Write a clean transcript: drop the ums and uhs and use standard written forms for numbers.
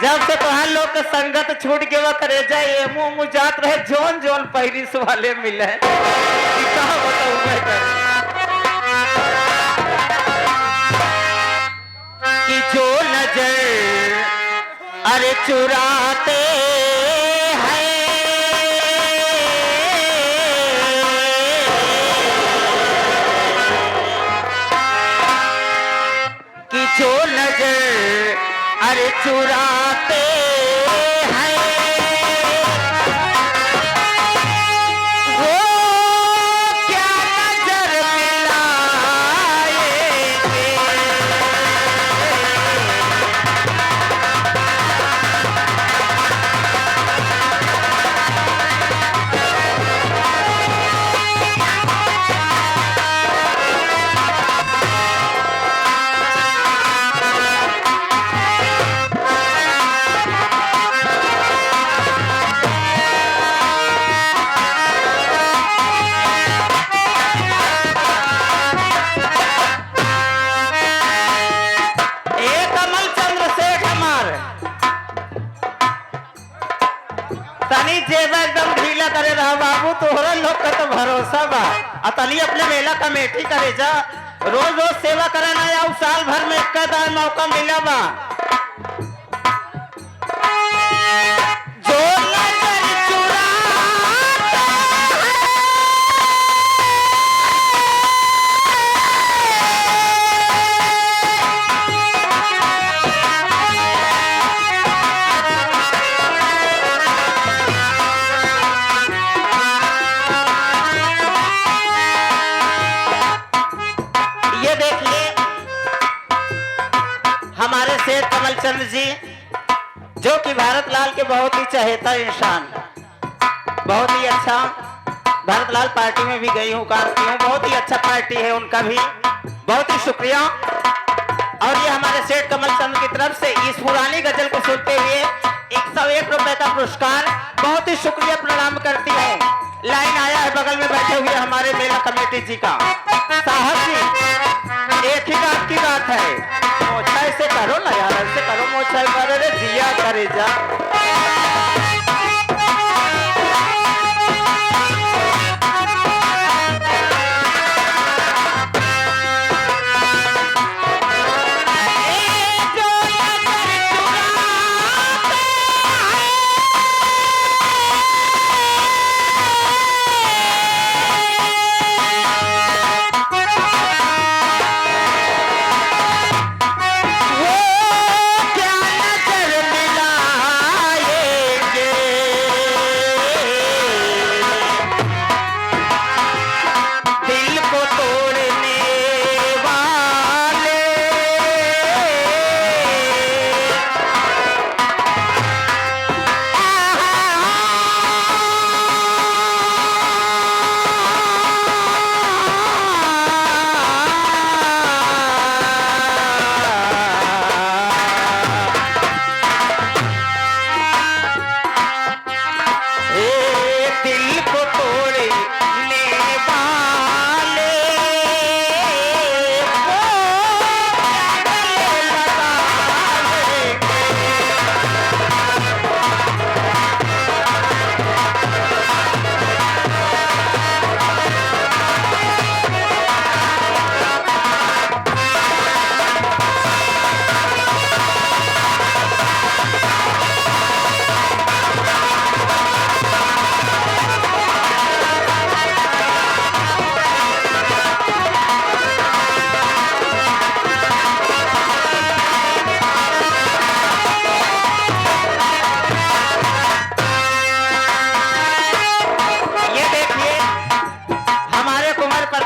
जब से तोहार लोग के संगत छूट के वह करे जाए ये मुंह जात रहे जोन जोन पैरिस वाले मिले कहा बताऊं मैं कि जो नजर अरे चुराते हैं कि जो नजर अरे चुराते हैं वो क्या नजर मिलाएंगे तनी जेब एकदम ढीला करे रहा बाबू तोहरा लोग का तो भरोसा बा अतली अपने मेला कमेटी करे जा रोज रोज सेवा करना या साल भर में एक दार मौका मिला बा जो नजर चुराता ये देखिए हमारे सेठ कमल चंद्र जी जो कि भारत लाल के बहुत ही चहेता इंसान बहुत ही अच्छा भारत लाल पार्टी में भी गई हूँ काम की हूँ बहुत ही अच्छा पार्टी है उनका भी बहुत ही शुक्रिया और ये हमारे सेठ कमल चंद्र की तरफ से इस पुरानी गजल को सुनते हुए 101 रुपए का पुरस्कार बहुत ही शुक्रिया प्रणाम करती है। लाइन आया है बगल में बैठे हुए हमारे मेला कमेटी जी का साहब जी एक ही बात की बात है मोछा ऐसे करो ना यार ऐसे करो मोछा करे जिया करे जा